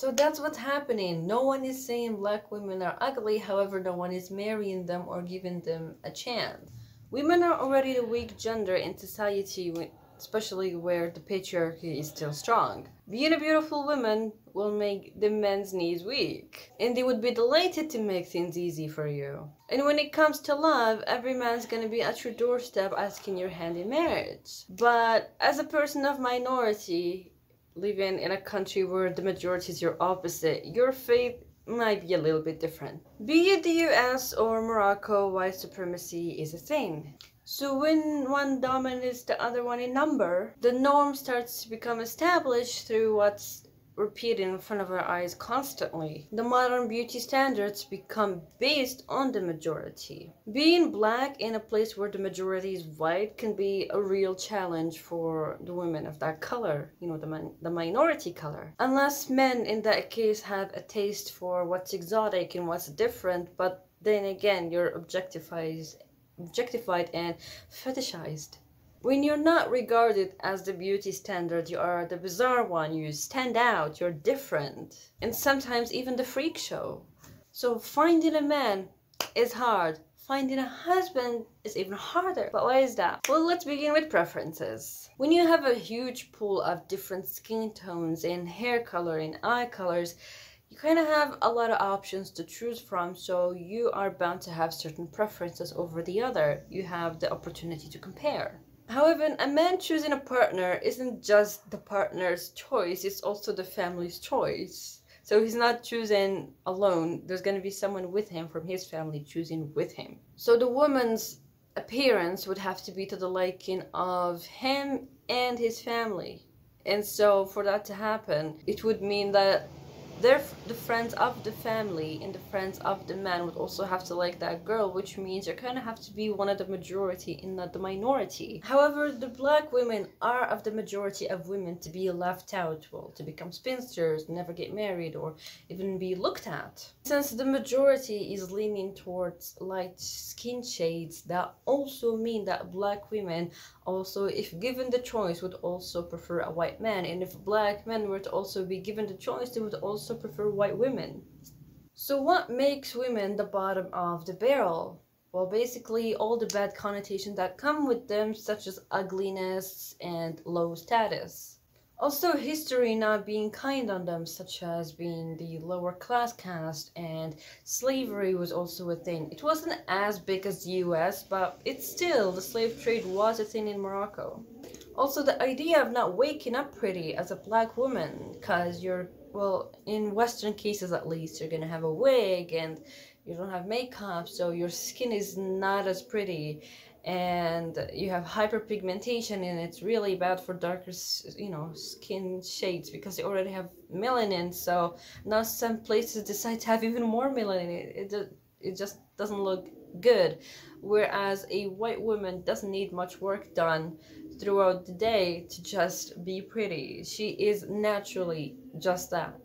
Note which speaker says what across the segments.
Speaker 1: So that's what's happening. No one is saying black women are ugly, however, no one is marrying them or giving them a chance. Women are already the weak gender in society, especially where the patriarchy is still strong. Being a beautiful woman will make the men's knees weak, and they would be delighted to make things easy for you. And when it comes to love, every man's gonna be at your doorstep asking your hand in marriage. But as a person of minority, living in a country where the majority is your opposite, your faith might be a little bit different. Be it the US or Morocco, white supremacy is a thing. So when one dominates the other one in number, the norm starts to become established through what's repeated in front of our eyes constantly. The modern beauty standards become based on the majority. Being black in a place where the majority is white can be a real challenge for the women of that color, you know, the minority color. Unless men in that case have a taste for what's exotic and what's different, but then again, you're objectified and fetishized. When you're not regarded as the beauty standard, you are the bizarre one, you stand out, you're different, and sometimes even the freak show. So finding a man is hard. Finding a husband is even harder. But why is that? Well, let's begin with preferences. When you have a huge pool of different skin tones and hair color and eye colors, you kind of have a lot of options to choose from, so you are bound to have certain preferences over the other. You have the opportunity to compare. However, a man choosing a partner isn't just the partner's choice, it's also the family's choice. So he's not choosing alone, there's going to be someone with him from his family choosing with him. So the woman's appearance would have to be to the liking of him and his family. And so for that to happen, it would mean that the friends of the family and the friends of the man would also have to like that girl, which means you kind of have to be one of the majority and not the minority. However, the black women are of the majority of women to be left out, well, to become spinsters, never get married, or even be looked at. Since the majority is leaning towards light skin shades, that also mean that black women also, if given the choice, would also prefer a white man, and if black men were to also be given the choice, they would also prefer white women. So what makes women the bottom of the barrel? Well, basically all the bad connotations that come with them, such as ugliness and low status. Also history not being kind on them, such as being the lower class caste, and slavery was also a thing. It wasn't as big as the US, but it's still, the slave trade was a thing in Morocco. Also the idea of not waking up pretty as a black woman, because you're, well, in Western cases at least, you're gonna have a wig and you don't have makeup, so your skin is not as pretty, and you have hyperpigmentation, and it's really bad for darker, you know, skin shades because they already have melanin. So now some places decide to have even more melanin. It just doesn't look good. Whereas a white woman doesn't need much work done throughout the day to just be pretty. She is naturally just that.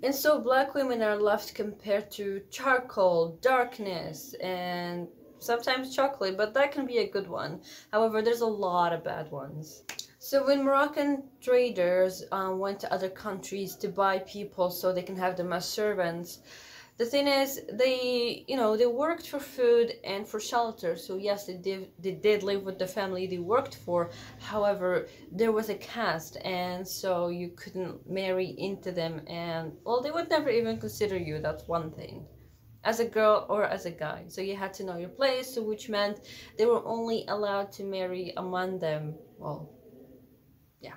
Speaker 1: And so black women are left compared to charcoal, darkness, and sometimes chocolate, but that can be a good one. However, there's a lot of bad ones. So when Moroccan traders went to other countries to buy people so they can have them as servants, the thing is, they worked for food and for shelter. So yes, they did live with the family they worked for. However, there was a caste, and so you couldn't marry into them, and well, they would never even consider you. That's one thing, as a girl or as a guy. So you had to know your place, so which meant they were only allowed to marry among them. Well, yeah.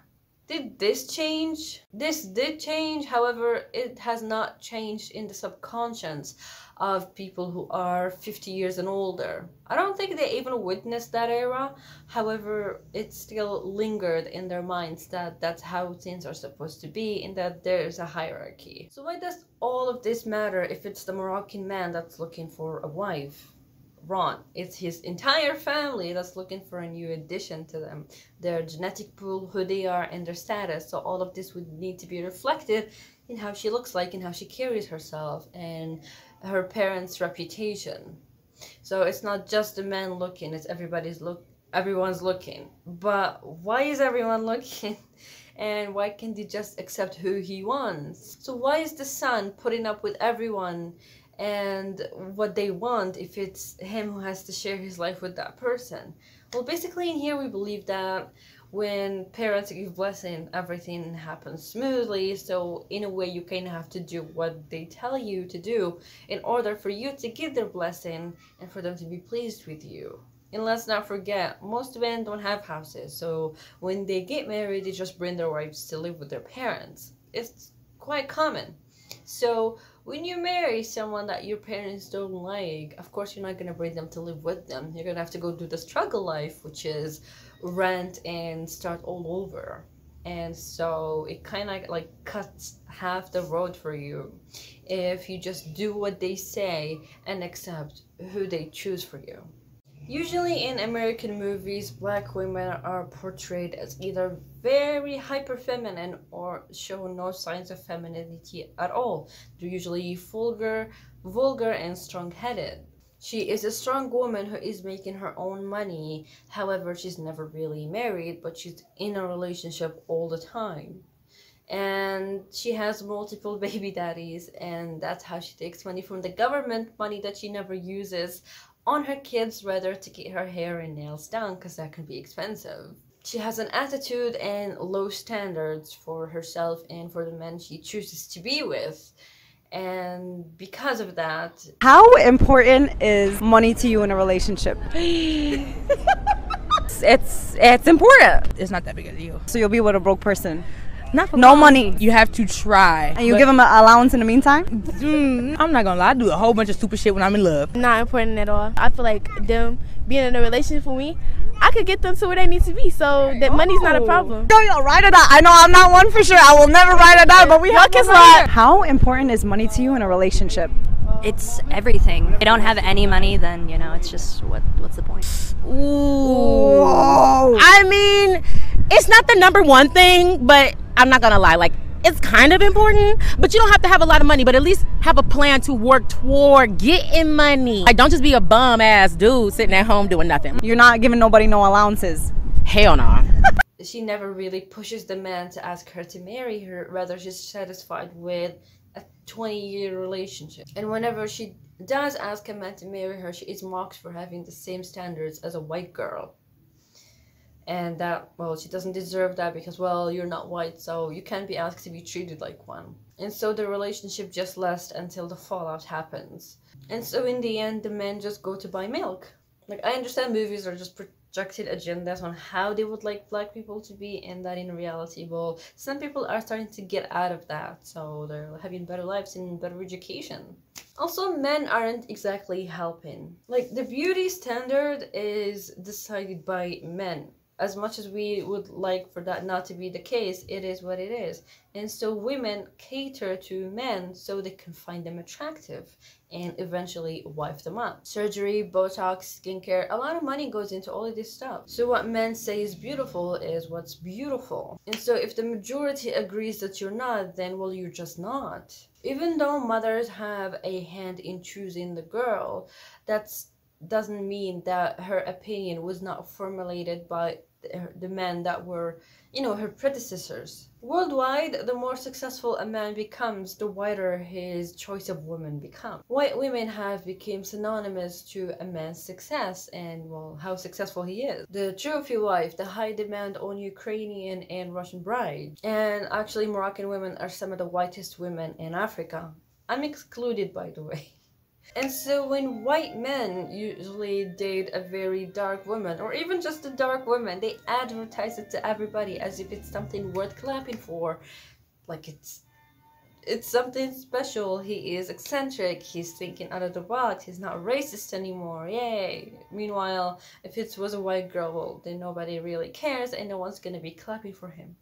Speaker 1: Did this change? This did change, however, it has not changed in the subconscious of people who are 50 years and older. I don't think they even witnessed that era. However, it still lingered in their minds that that's how things are supposed to be, and that there's a hierarchy. So why does all of this matter if it's the Moroccan man that's looking for a wife? Wrong. It's his entire family that's looking for a new addition to them, their genetic pool, who they are, and their status. So all of this would need to be reflected in how she looks like and how she carries herself and her parents' reputation. So it's not just the men looking, it's everyone's looking. But why is everyone looking? And why can't he just accept who he wants? So why is the son putting up with everyone and what they want if it's him who has to share his life with that person? Well, basically in here we believe that when parents give blessing, everything happens smoothly. So in a way, you kind of have to do what they tell you to do in order for you to give their blessing and for them to be pleased with you. And let's not forget, most men don't have houses. So when they get married, they just bring their wives to live with their parents. It's quite common. So when you marry someone that your parents don't like, of course you're not going to bring them to live with them. You're going to have to go do the struggle life, which is rent and start all over. And so it kind of like cuts half the road for you if you just do what they say and accept who they choose for you. Usually in American movies, black women are portrayed as either very hyper feminine or show no signs of femininity at all. They're usually vulgar and strong-headed. She is a strong woman who is making her own money. However, she's never really married, but she's in a relationship all the time. And she has multiple baby daddies, and that's how she takes money from the government, money that she never uses on her kids, rather to get her hair and nails done, because that can be expensive. She has an attitude and low standards for herself and for the men she chooses to be with. And because of that...
Speaker 2: How important is money to you in a relationship?
Speaker 3: It's important. It's not that big a deal.
Speaker 2: So you'll be with a broke person?
Speaker 3: Not for
Speaker 2: no
Speaker 3: long.
Speaker 2: Money.
Speaker 3: You have to try.
Speaker 2: And you give them an allowance in the meantime?
Speaker 3: I'm not gonna lie, I do a whole bunch of stupid shit when I'm in love.
Speaker 4: Not important at all. I feel like them being in a relationship for me, I could get them to where they need to be, so that money's not a problem.
Speaker 2: Yo, ride or die. I know I'm not one for sure. I will never ride or die, but we have to slide. How important is money to you in a relationship?
Speaker 5: It's everything. If you don't have any money, then, you know, it's just, what's the point?
Speaker 3: Ooh. I mean, it's not the number one thing, but I'm not gonna lie, like, it's kind of important, but you don't have to have a lot of money, but at least have a plan to work toward getting money. Like, don't just be a bum ass dude sitting at home doing nothing.
Speaker 2: You're not giving nobody no allowances.
Speaker 3: Hell no.
Speaker 1: She never really pushes the man to ask her to marry her, rather she's satisfied with a 20-year relationship. And whenever she does ask a man to marry her, she is mocked for having the same standards as a white girl. And that, well, she doesn't deserve that because, well, you're not white, so you can't be asked to be treated like one. And so the relationship just lasts until the fallout happens. And so in the end, the men just go to buy milk. Like, I understand movies are just projected agendas on how they would like black people to be, and that in reality, well, some people are starting to get out of that, so they're having better lives and better education. Also, men aren't exactly helping. Like, the beauty standard is decided by men. As much as we would like for that not to be the case, it is what it is. And so women cater to men so they can find them attractive and eventually wife them up. Surgery, Botox, skincare, a lot of money goes into all of this stuff. So what men say is beautiful is what's beautiful. And so if the majority agrees that you're not, then, well, you're just not. Even though mothers have a hand in choosing the girl, doesn't mean that her opinion was not formulated by the men that were, you know, her predecessors. Worldwide, the more successful a man becomes, the wider his choice of women become. White women have become synonymous to a man's success and, well, how successful he is. The trophy wife, the high demand on Ukrainian and Russian brides. And actually, Moroccan women are some of the whitest women in Africa. I'm excluded, by the way. And so when white men usually date a very dark woman, or even just a dark woman, they advertise it to everybody as if it's something worth clapping for. Like it's something special. He is eccentric, he's thinking out of the box, he's not racist anymore, yay! Meanwhile, if it was a white girl, well, then nobody really cares and no one's gonna be clapping for him.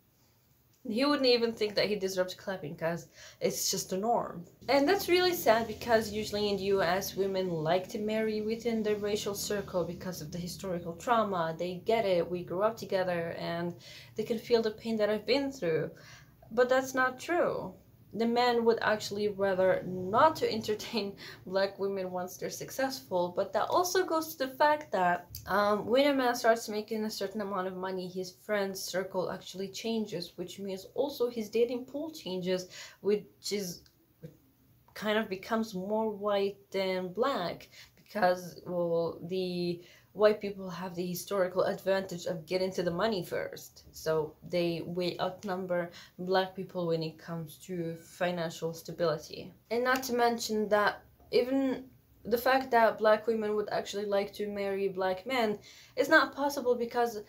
Speaker 1: He wouldn't even think that he deserves clapping because it's just a norm. And that's really sad because usually in the US, women like to marry within the racial circle because of the historical trauma. They get it, we grew up together, and they can feel the pain that I've been through. But that's not true. the men would actually rather not to entertain black women once they're successful. But that also goes to the fact that when a man starts making a certain amount of money, his friends circle actually changes, which means also his dating pool changes, which is kind of becomes more white than black, because, well, the white people have the historical advantage of getting to the money first, so they way outnumber black people when it comes to financial stability. And not to mention that even the fact that black women would actually like to marry black men is not possible, because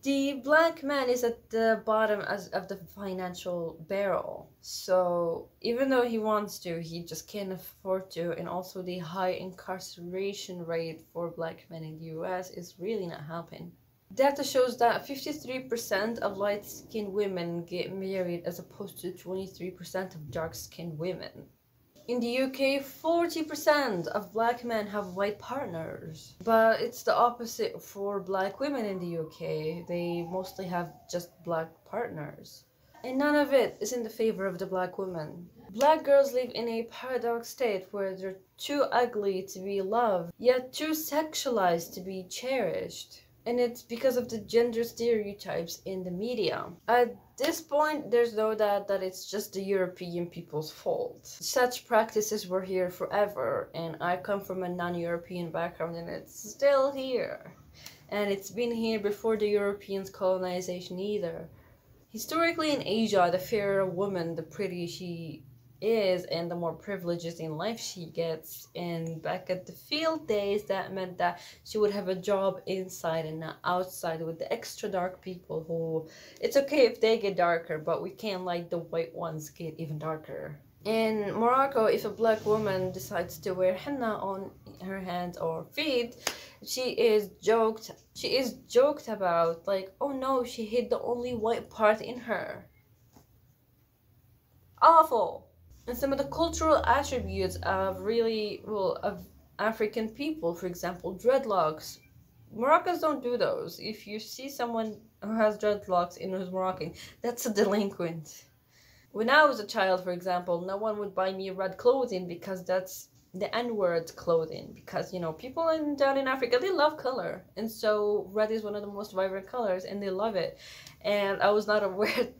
Speaker 1: the black man is at the bottom of the financial barrel. So even though he wants to, he just can't afford to. And also the high incarceration rate for black men in the US is really not helping. Data shows that 53% of light-skinned women get married, as opposed to 23% of dark-skinned women. In the UK, 40% of black men have white partners, but it's the opposite for black women in the UK. They mostly have just black partners. And none of it is in the favor of the black woman. Black girls live in a paradox state where they're too ugly to be loved, yet too sexualized to be cherished. And it's because of the gender stereotypes in the media. At this point, there's no doubt that it's just the European people's fault. Such practices were here forever, and I come from a non-European background, and it's still here. And it's been here before the Europeans' colonization either. Historically in Asia, the fairer a woman, the prettier she is, and the more privileges in life she gets. And back at the field days, that meant that she would have a job inside and not outside with the extra dark people, who, it's okay if they get darker, but we can't let the white ones get even darker. In Morocco, if a black woman decides to wear henna on her hands or feet, she is joked about, like, oh no, she hid the only white part in her. Awful. And some of the cultural attributes of of African people, for example, dreadlocks. Moroccans don't do those. If you see someone who has dreadlocks and who's Moroccan, that's a delinquent. When I was a child, for example, no one would buy me red clothing because that's the N-word clothing. Because, you know, people down in Africa, they love color. And so red is one of the most vibrant colors, and they love it. And I was not allowed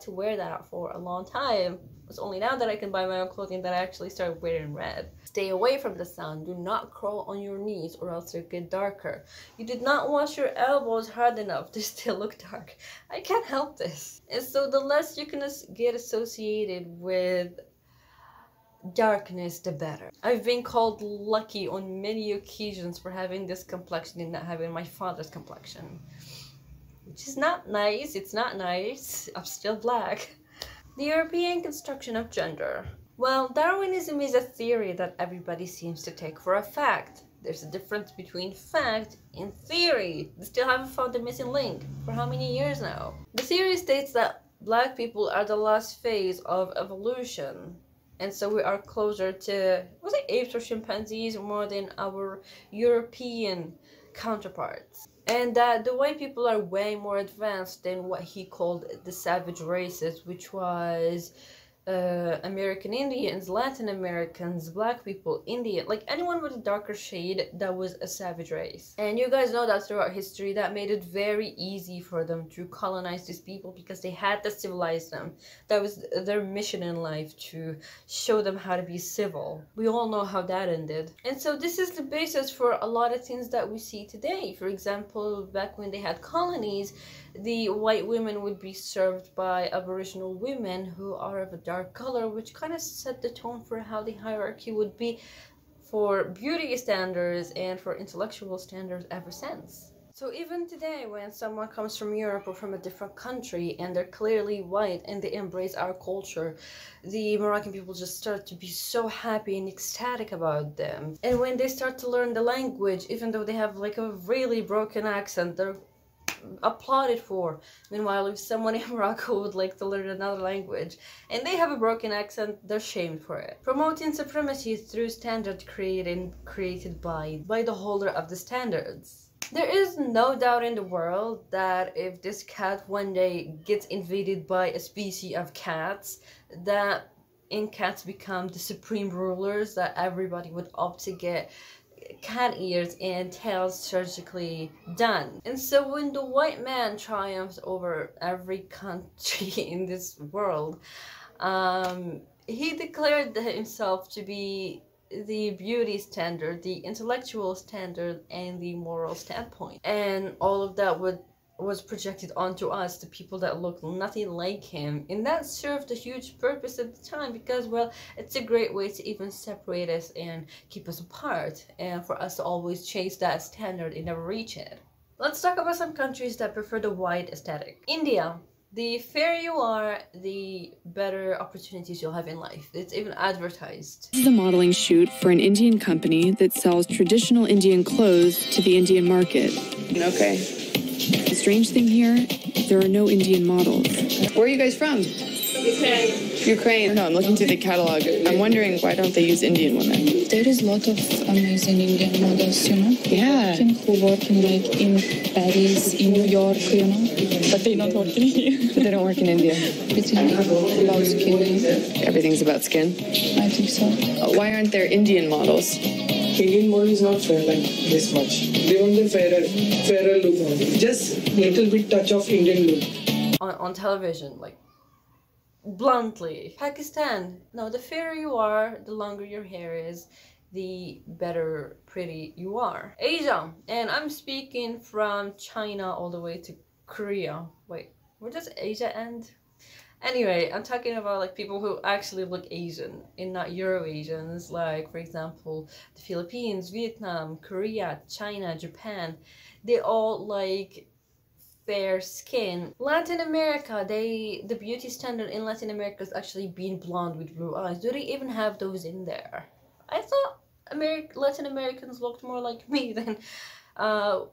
Speaker 1: to wear that for a long time. It's only now that I can buy my own clothing that I actually started wearing red. Stay away from the sun. Do not crawl on your knees, or else it'll get darker. You did not wash your elbows hard enough to still look dark. I can't help this. And so the less you can get associated with darkness, the better. I've been called lucky on many occasions for having this complexion and not having my father's complexion. Which is not nice. It's not nice. I'm still black. The European construction of gender. Well, Darwinism is a theory that everybody seems to take for a fact. There's a difference between fact and theory. They still haven't found the missing link. For how many years now? The theory states that black people are the last phase of evolution. And so we are closer to, was it apes or chimpanzees, more than our European counterparts. And that the white people are way more advanced than what he called the savage races, which was American Indians, Latin Americans, black people, Indian, like anyone with a darker shade that was a savage race. And you guys know that throughout history, that made it very easy for them to colonize these people, because they had to civilize them. That was their mission in life, to show them how to be civil. We all know how that ended. And so this is the basis for a lot of things that we see today. For example, back when they had colonies, the white women would be served by Aboriginal women who are of a dark color, which kind of set the tone for how the hierarchy would be for beauty standards and for intellectual standards ever since. So even today, when someone comes from Europe or from a different country and they're clearly white and they embrace our culture, the Moroccan people just start to be so happy and ecstatic about them. And when they start to learn the language, even though they have like a really broken accent, they're applauded for. Meanwhile, if someone in Morocco would like to learn another language and they have a broken accent, they're shamed for it. Promoting supremacy through standard created by the holder of the standards. There is no doubt in the world that if this cat one day gets invaded by a species of cats, that cats become the supreme rulers, that everybody would opt to get cat ears and tails surgically done. And so when the white man triumphs over every country in this world, he declared himself to be the beauty standard, the intellectual standard, and the moral standpoint. And all of that was projected onto us, the people that looked nothing like him. And that served a huge purpose at the time because, well, it's a great way to even separate us and keep us apart, and for us to always chase that standard and never reach it. Let's talk about some countries that prefer the white aesthetic. India. The fairer you are, the better opportunities you'll have in life. It's even advertised.
Speaker 6: This is a modeling shoot for an Indian company that sells traditional Indian clothes to the Indian market.
Speaker 7: Okay.
Speaker 6: The strange thing here, there are no Indian models.
Speaker 7: Where are you guys from? Ukraine. No, I'm looking through the catalog. I'm wondering, why don't they use Indian women?
Speaker 8: There is a lot of amazing Indian models, you know?
Speaker 7: Yeah.
Speaker 8: Who work in like in Paris, in New York, you know?
Speaker 7: But they not work in India. But they don't work in India.
Speaker 8: It's about skin.
Speaker 7: Everything's about skin?
Speaker 8: I think so.
Speaker 7: Why aren't there Indian models?
Speaker 9: Indian model is not fair like this much. They want the fairer look only. Just little bit touch of Indian look.
Speaker 1: On television, like, bluntly. Pakistan. No, the fairer you are, the longer your hair is, the better pretty you are. Asia. And I'm speaking from China all the way to Korea. Wait, where does Asia end? Anyway, I'm talking about like people who actually look Asian and not Euro-Asians, like for example the Philippines, Vietnam, Korea, China, Japan. They all like fair skin. Latin America, the beauty standard in Latin America is actually being blonde with blue eyes. Do they even have those in there? I thought Latin Americans looked more like me than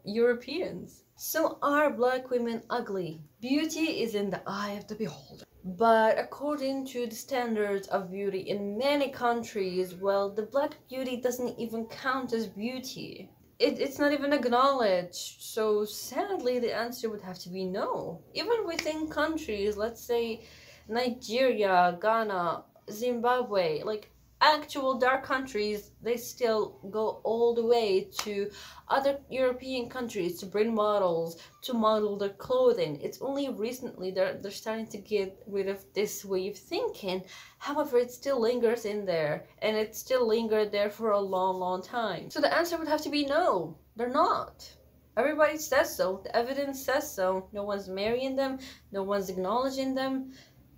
Speaker 1: Europeans. So are black women ugly? Beauty is in the eye of the beholder. But according to the standards of beauty in many countries, well, the black beauty doesn't even count as beauty. It's not even acknowledged. So sadly, the answer would have to be no. Even within countries, let's say Nigeria, Ghana, Zimbabwe, like actual dark countries, they still go all the way to other European countries to bring models to model their clothing. It's only recently they're starting to get rid of this way of thinking. However, it still lingers in there, and it still lingered there for a long time. So the answer would have to be no, they're not. Everybody says so, the evidence says so. No one's marrying them, no one's acknowledging them,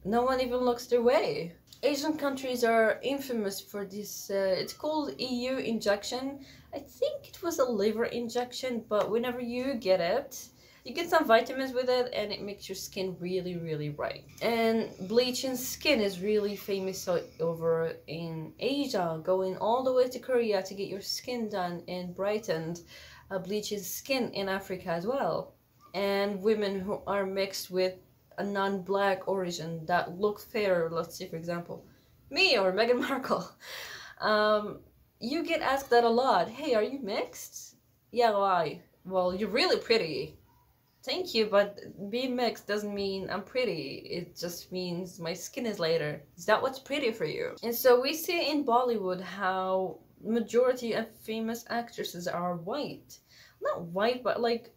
Speaker 1: no one even looks their way. Asian countries are infamous for this, it's called EU injection. I think it was a liver injection, but whenever you get it, you get some vitamins with it and it makes your skin really bright. And bleaching skin is really famous over in Asia, going all the way to Korea to get your skin done and brightened. Bleaching skin in Africa as well. And women who are mixed with a non-black origin that look fairer, let's say for example me or Meghan Markle, you get asked that a lot. Hey, are you mixed? Yeah, why? Well, you're really pretty. Thank you, but being mixed doesn't mean I'm pretty. It just means my skin is lighter. Is that what's pretty for you? And so we see in Bollywood how majority of famous actresses are white. Not white, but like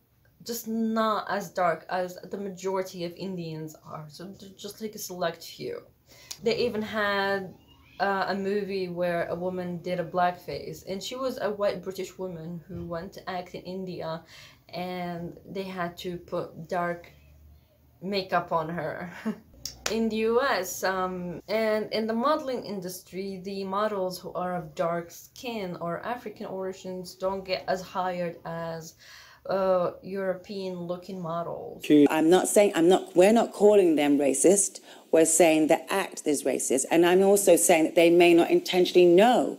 Speaker 1: just not as dark as the majority of Indians are. So they're just like a select few. They even had a movie where a woman did a blackface, and she was a white British woman who went to act in India, and they had to put dark makeup on her. In the US, and in the modeling industry, the models who are of dark skin or African origins don't get as hired as European looking models.
Speaker 10: We're not calling them racist. We're saying the act is racist. And I'm also saying that they may not intentionally know,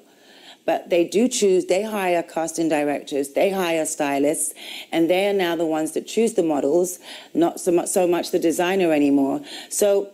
Speaker 10: but they do choose, they hire casting directors, they hire stylists, and they are now the ones that choose the models, not so much the designer anymore. So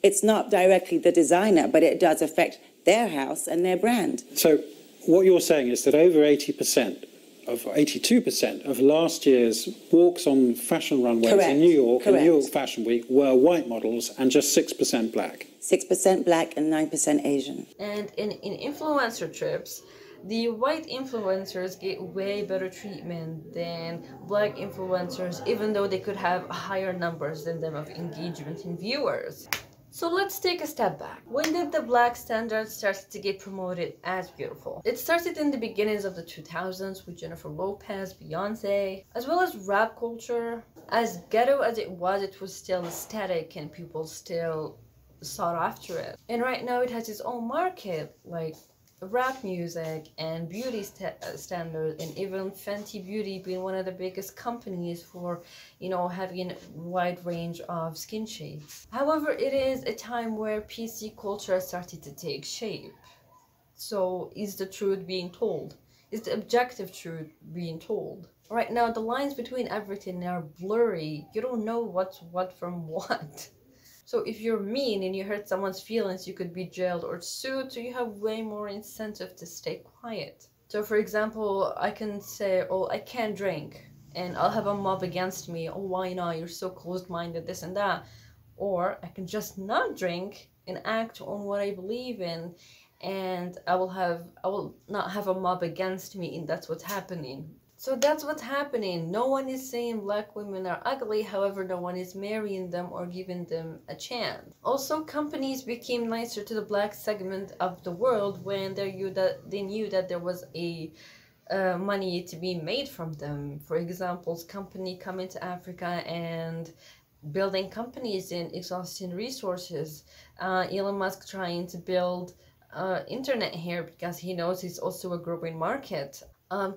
Speaker 10: it's not directly the designer, but it does affect their house and their brand.
Speaker 11: So what you're saying is that over 80% of 82% of last year's walks on fashion runways
Speaker 10: Correct.
Speaker 11: in New York, in
Speaker 10: Correct.
Speaker 11: New York Fashion Week, were white models and just 6% black.
Speaker 10: 6% black and 9% Asian.
Speaker 1: And in influencer trips, the white influencers get way better treatment than black influencers, even though they could have higher numbers than them of engagement and viewers. So let's take a step back. When did the black standard start to get promoted as beautiful? It started in the beginnings of the 2000s with Jennifer Lopez, Beyonce, as well as rap culture. As ghetto as it was still aesthetic and people still sought after it. And right now it has its own market, like rap music and beauty standards, and even Fenty Beauty being one of the biggest companies for, you know, having a wide range of skin shades. However, it is a time where PC culture started to take shape. So is the truth being told? Is the objective truth being told? Right now the lines between everything are blurry. You don't know what's what from what. So if you're mean and you hurt someone's feelings, you could be jailed or sued, so you have way more incentive to stay quiet. So for example, I can say, oh, I can't drink, and I'll have a mob against me. Oh, why not? You're so closed-minded, this and that. Or I can just not drink and act on what I believe in, and I will not have a mob against me, and that's what's happening. So that's what's happening. No one is saying black women are ugly, however, no one is marrying them or giving them a chance. Also, companies became nicer to the black segment of the world when they knew that there was a money to be made from them. For example, company coming to Africa and building companies and exhausting resources. Elon Musk trying to build internet here because he knows it's also a growing market.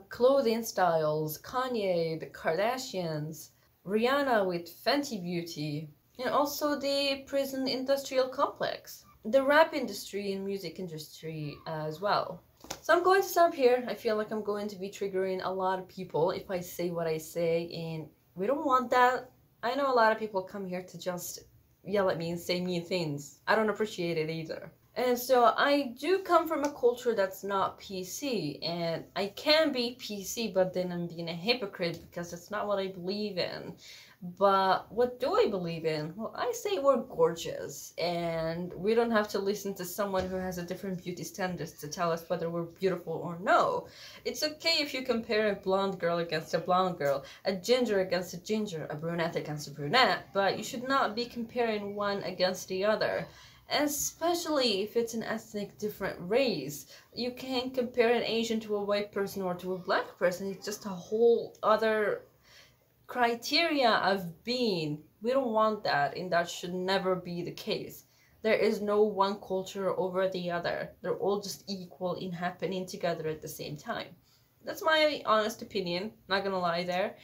Speaker 1: Clothing styles, Kanye, the Kardashians, Rihanna with Fenty Beauty, and also the prison industrial complex, the rap industry and music industry as well. So I'm going to stop here. I feel like I'm going to be triggering a lot of people if I say what I say, and we don't want that. I know a lot of people come here to just yell at me and say mean things. I don't appreciate it either. And so I do come from a culture that's not PC, and I can be PC, but then I'm being a hypocrite because that's not what I believe in. But what do I believe in? Well, I say we're gorgeous, and we don't have to listen to someone who has a different beauty standards to tell us whether we're beautiful or no. It's okay if you compare a blonde girl against a blonde girl, a ginger against a ginger, a brunette against a brunette, but you should not be comparing one against the other. Especially if it's an ethnic different race. You can't compare an Asian to a white person or to a black person. It's just a whole other criteria of being. We don't want that, and that should never be the case. There is no one culture over the other. They're all just equal in happening together at the same time. That's my honest opinion, not gonna lie there.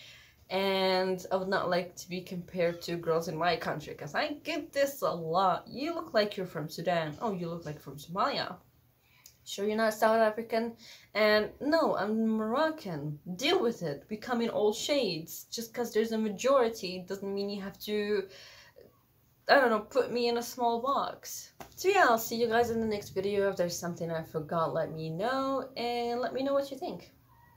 Speaker 1: And I would not like to be compared to girls in my country, because I get this a lot. You look like you're from Sudan. Oh, you look like from Somalia. Sure you're not South African? And no, I'm Moroccan. Deal with it. We come in all shades. Just because there's a majority doesn't mean you have to, I don't know, put me in a small box. So yeah, I'll see you guys in the next video. If there's something I forgot, let me know, and let me know what you think.